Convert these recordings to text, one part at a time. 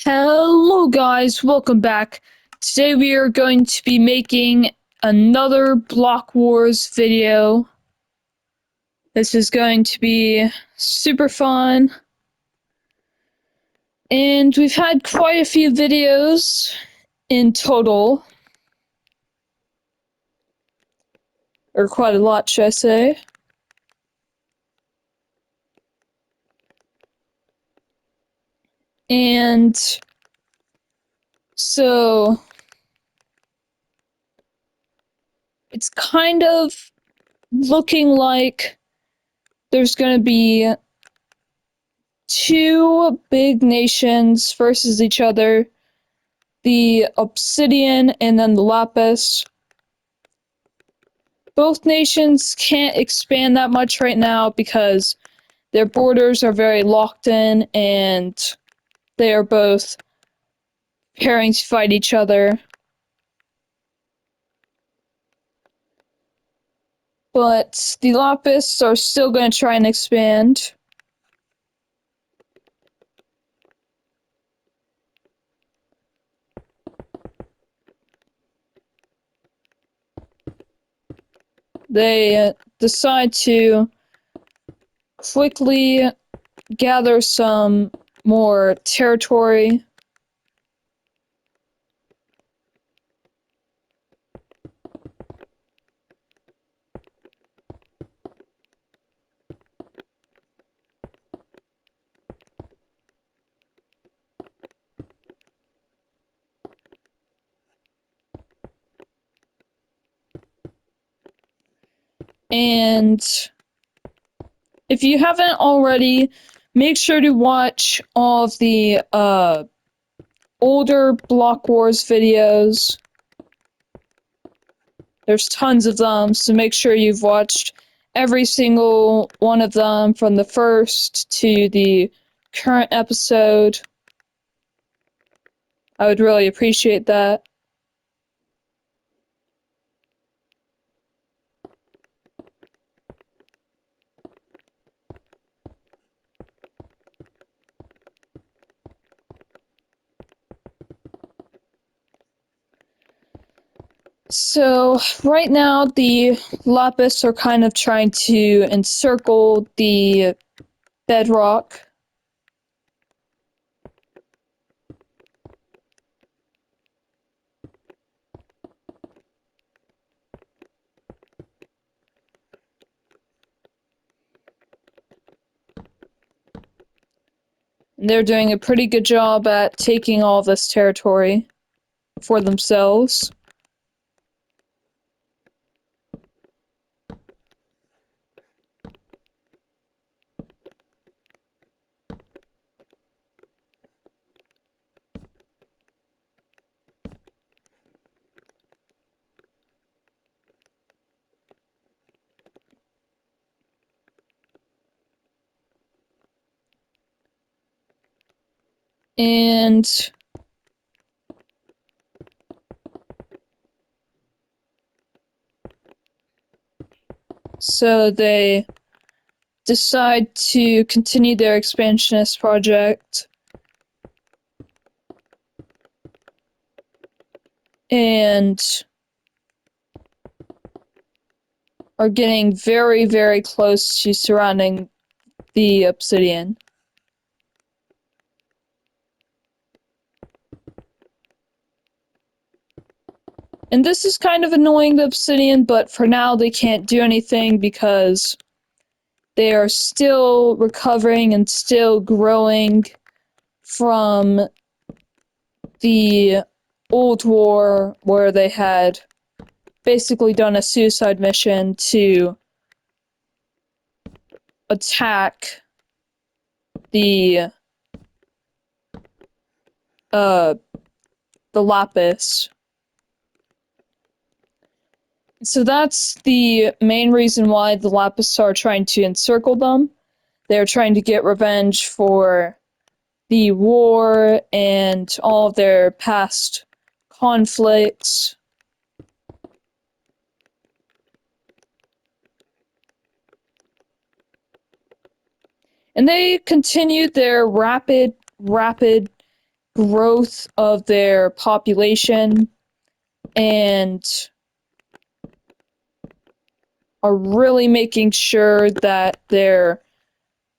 Hello guys, welcome back. Today we are going to be making another Block Wars video. This is going to be super fun. And we've had quite a few videos in total. Or quite a lot, should I say. And so it's kind of looking like there's going to be two big nations versus each other. The Obsidian and then the Lapis. Both nations can't expand that much right now because their borders are very locked in and they are both preparing to fight each other. But the Lapis are still going to try and expand. They decide to quickly gather some more territory. And if you haven't already, make sure to watch all of the older Block Wars videos. There's tons of them, so make sure you've watched every single one of them from the first to the current episode. I would really appreciate that. So, right now, the Lapis are kind of trying to encircle the bedrock. And they're doing a pretty good job at taking all this territory for themselves. And so they decide to continue their expansionist project. And are getting very, very close to surrounding the Obsidian. And this is kind of annoying the Obsidian, but for now they can't do anything because they are still recovering and still growing from the old war where they had basically done a suicide mission to attack the Lapis. So that's the main reason why the Lapis are trying to encircle them. They're trying to get revenge for the war and all of their past conflicts. And they continued their rapid growth of their population and are really making sure that they're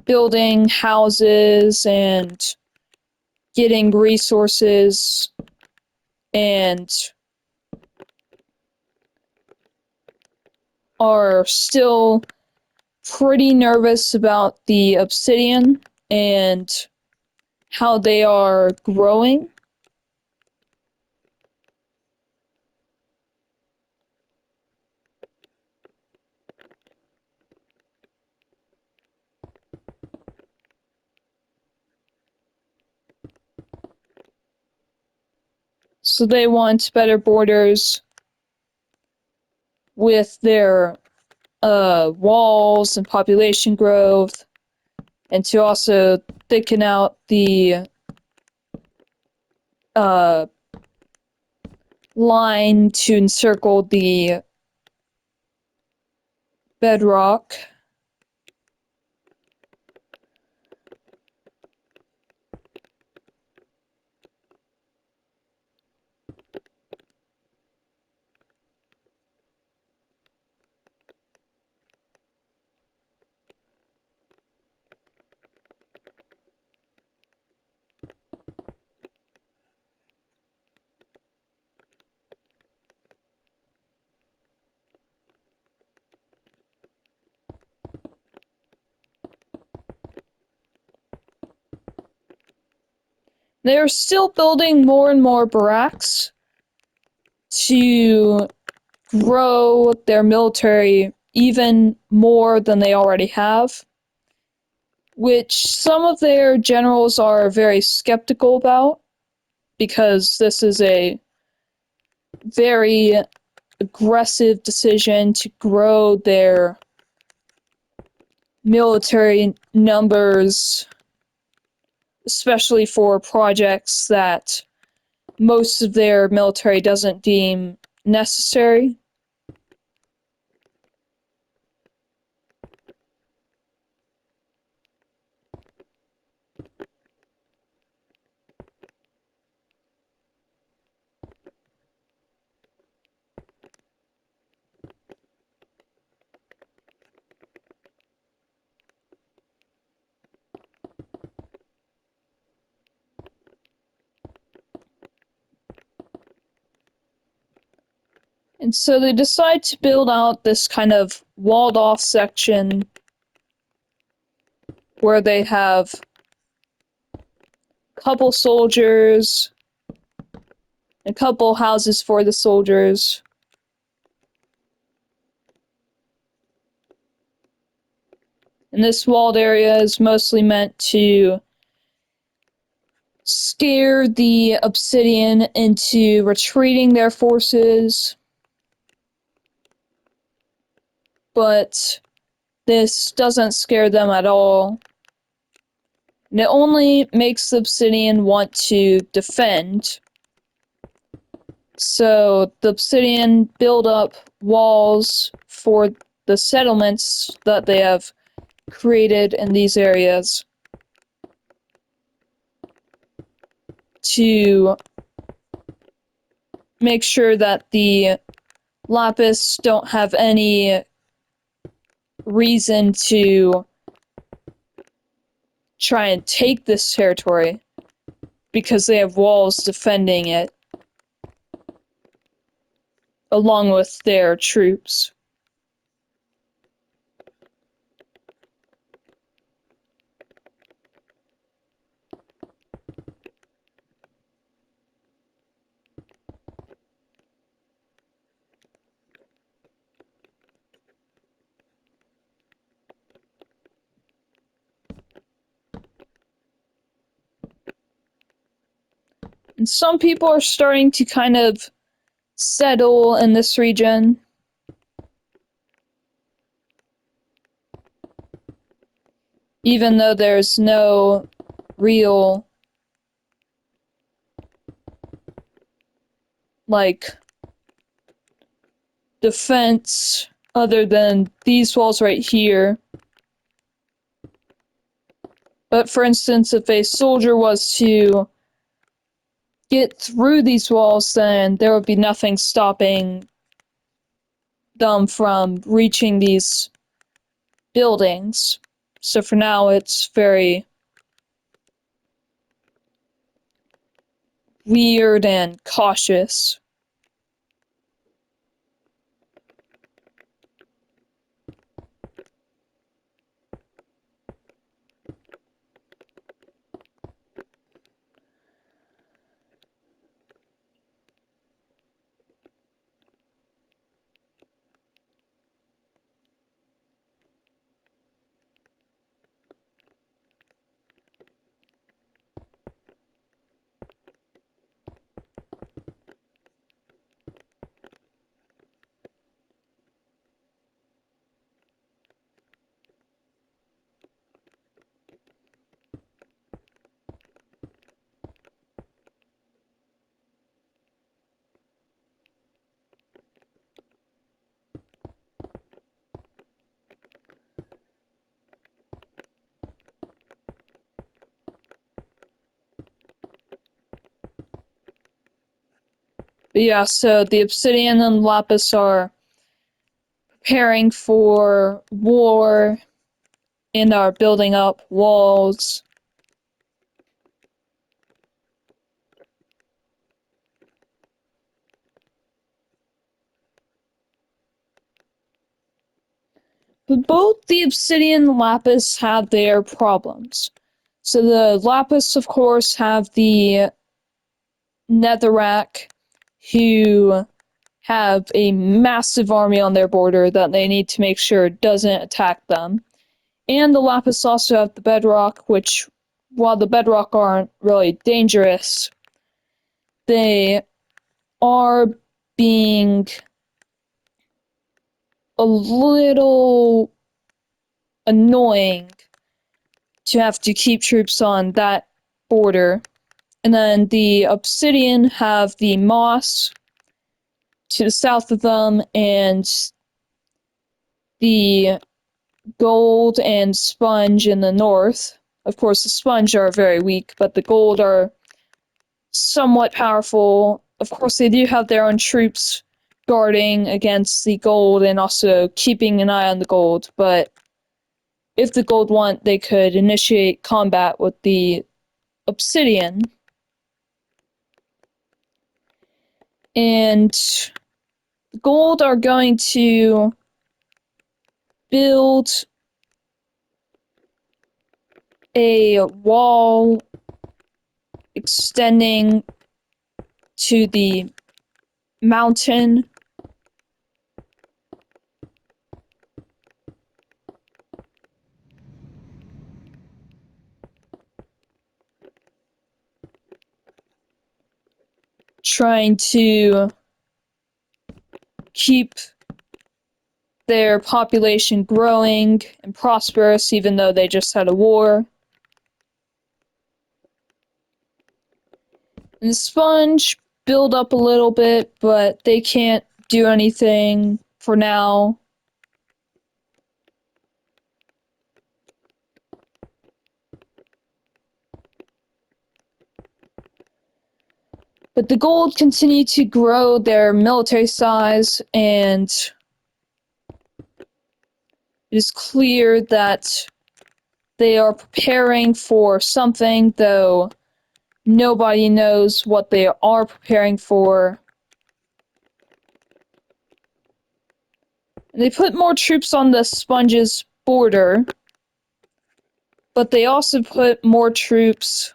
building houses and getting resources and are still pretty nervous about the obsidian and how they are growing. So they want better borders with their walls and population growth, and to also thicken out the uh, line to encircle the bedrock. They are still building more and more barracks to grow their military even more than they already have, which some of their generals are very skeptical about, because this is a very aggressive decision to grow their military numbers, especially for projects that most of their military doesn't deem necessary. And so they decide to build out this kind of walled off section where they have a couple soldiers, a couple houses for the soldiers. And this walled area is mostly meant to scare the Obsidian into retreating their forces. But this doesn't scare them at all. And it only makes the Obsidian want to defend. So the Obsidian build up walls for the settlements that they have created in these areas to make sure that the Lapis don't have any reason to try and take this territory, because they have walls defending it along with their troops. And some people are starting to kind of settle in this region. Even though there's no real, like, defense other than these walls right here. But for instance, if a soldier was to get through these walls, then there would be nothing stopping them from reaching these buildings. So for now, it's very weird and cautious. But yeah, so the Obsidian and Lapis are preparing for war and are building up walls. But both the Obsidian and Lapis have their problems. So the Lapis, of course, have the Netherrack, who have a massive army on their border that they need to make sure doesn't attack them. And the Lapis also have the Bedrock, which, while the Bedrock aren't really dangerous, they are being a little annoying to have to keep troops on that border. And then the Obsidian have the Moss to the south of them, and the Gold and Sponge in the north. Of course, the Sponge are very weak, but the Gold are somewhat powerful. Of course, they do have their own troops guarding against the Gold and also keeping an eye on the Gold, but if the Gold want, they could initiate combat with the Obsidian. And the Gold are going to build a wall extending to the mountain, trying to keep their population growing and prosperous, even though they just had a war. And the Sponge build up a little bit, but they can't do anything for now. But the Gold continue to grow their military size, and it is clear that they are preparing for something, though nobody knows what they are preparing for. They put more troops on the Sponge's border, but they also put more troops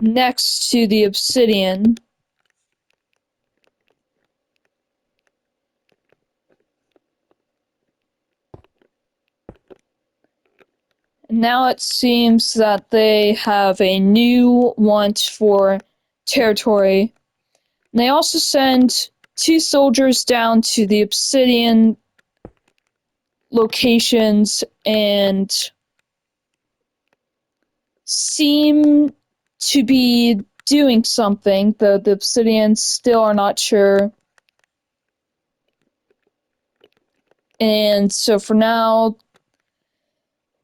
next to the Obsidian. And now it seems that they have a new want for territory. And they also send 2 soldiers down to the Obsidian locations and seem to be doing something, though the Obsidians still are not sure. And so for now,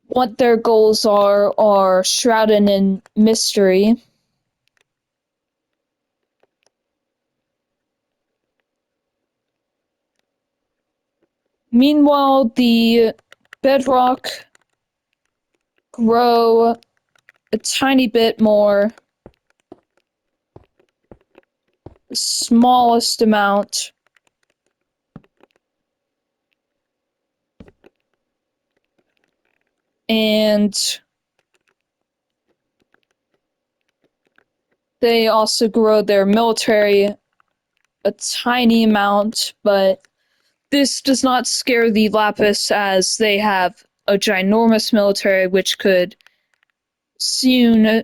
what their goals are shrouded in mystery. Meanwhile, the bedrock grow a tiny bit more, the smallest amount. And they also grow their military a tiny amount, but this does not scare the Lapis as they have a ginormous military which could soon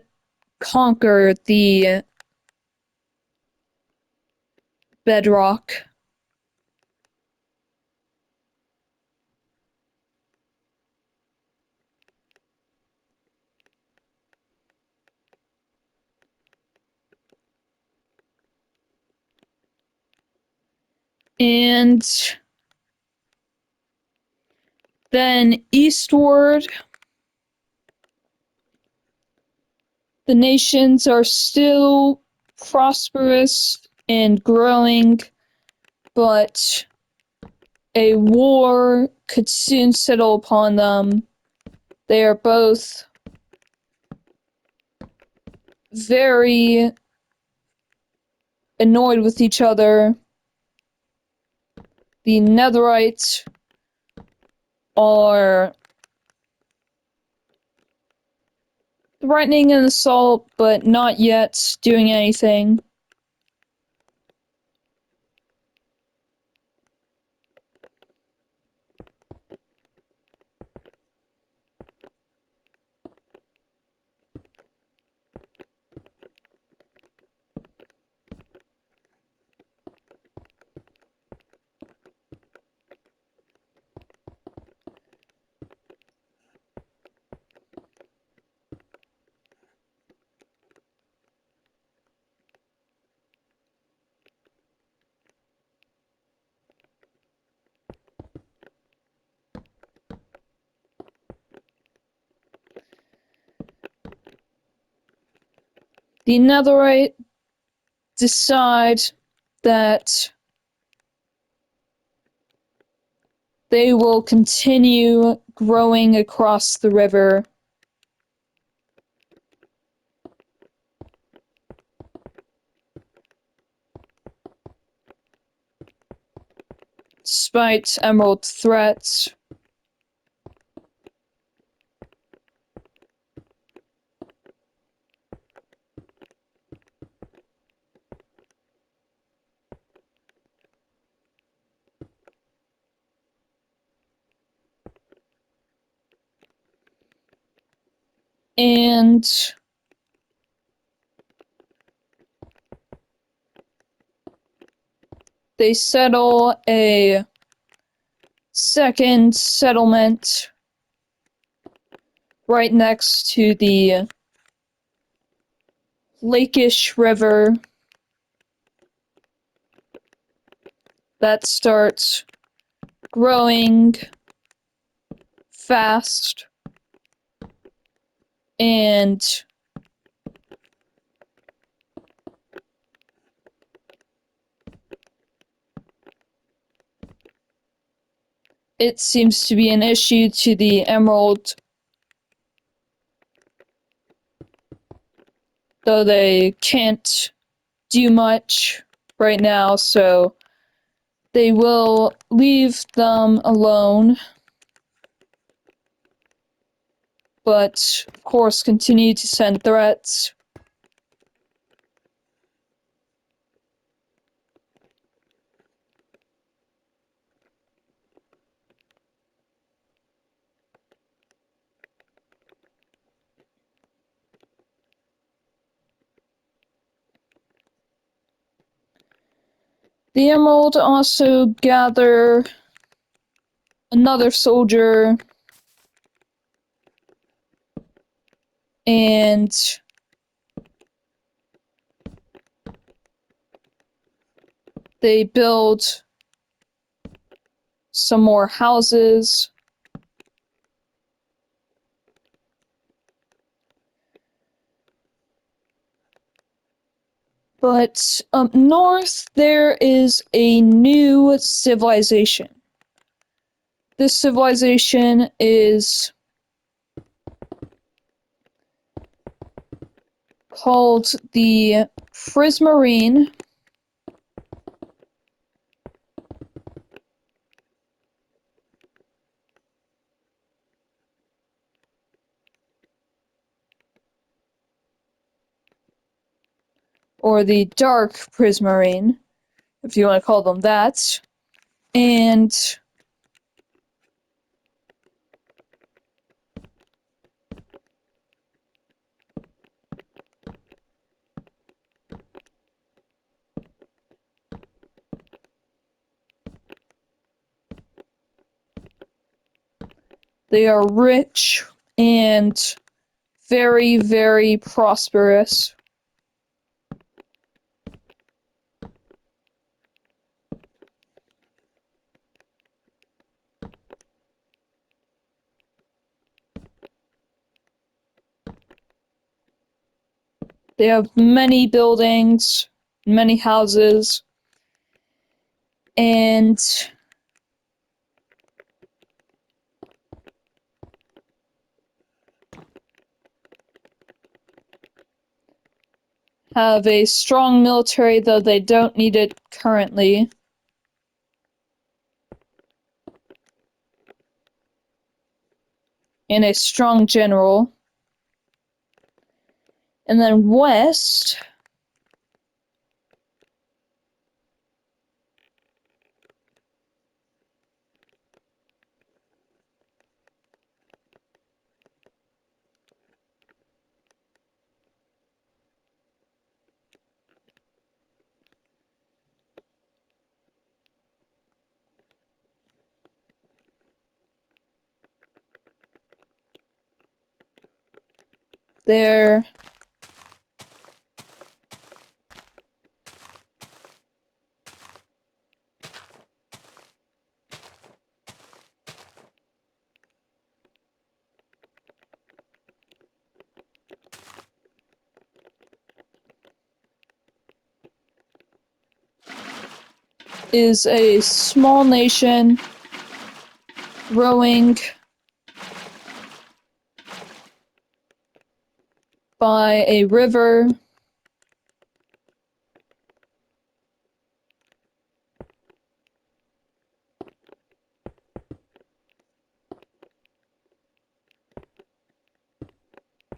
conquer the bedrock. And then eastward, the nations are still prosperous and growing, but a war could soon settle upon them. They are both very annoyed with each other. The Netherites are threatening an assault, but not yet doing anything. The Netherite decide that they will continue growing across the river. Despite Emerald threats. And they settle a second settlement right next to the Lakeish River that starts growing fast, and it seems to be an issue to the Emerald, though they can't do much right now, so they will leave them alone, but of course continue to send threats. The Emerald also gather another soldier, and they build some more houses. But up north, there is a new civilization. This civilization is called the Prismarine. Or the Dark Prismarine, if you want to call them that. And they are rich and very, very prosperous. They have many buildings, many houses, and have a strong military, though they don't need it currently. And a strong general. And then west, there is a small nation growing by a river.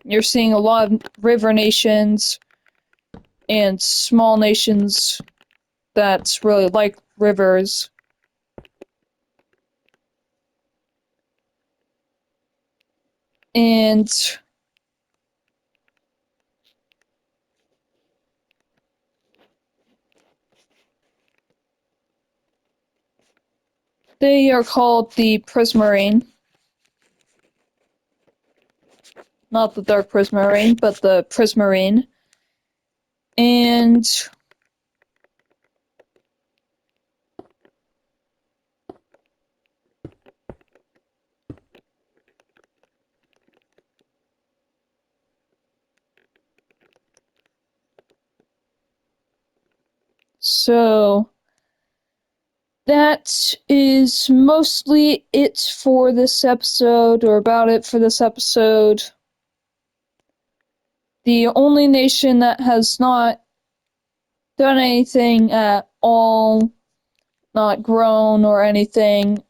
You're seeing a lot of river nations and small nations that's really like rivers. And they are called the Prismarine. Not the Dark Prismarine, but the Prismarine. And so that is mostly it for this episode, or about it for this episode. The only nation that has not done anything at all, not grown or anything,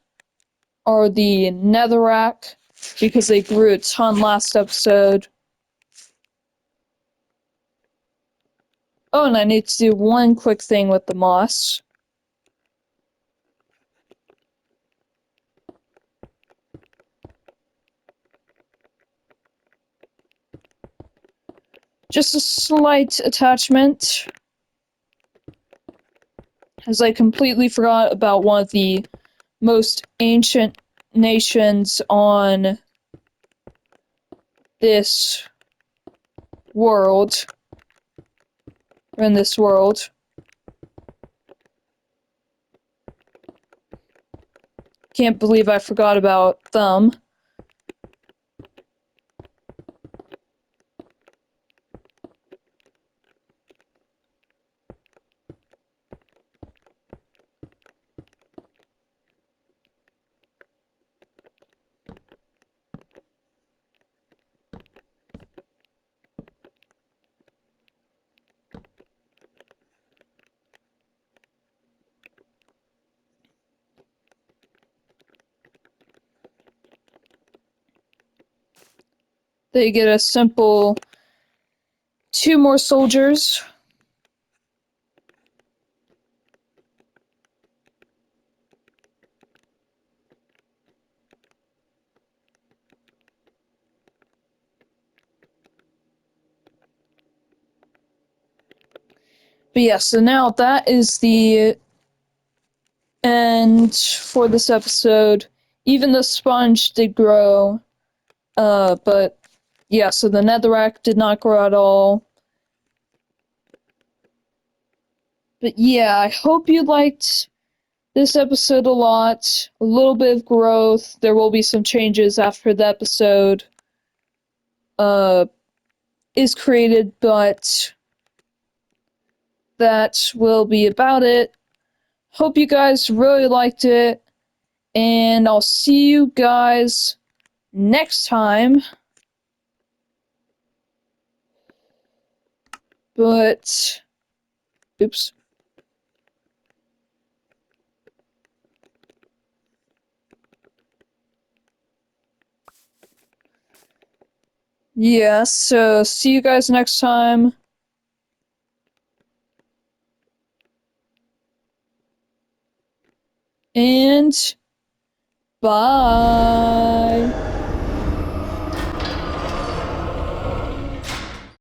are the Netherrack, because they grew a ton last episode. Oh, and I need to do one quick thing with the moss. Just a slight attachment, as I completely forgot about one of the most ancient nations on this world, or in this world. Can't believe I forgot about them. They get a simple 2 more soldiers. But yeah, so now that is the end for this episode. Even the sponge did grow, but yeah, so the netherrack did not grow at all. But yeah, I hope you liked this episode a lot. A little bit of growth. There will be some changes after the episode is created, but that will be about it. Hope you guys really liked it, and I'll see you guys next time. But, oops. Yeah, so see you guys next time. And bye.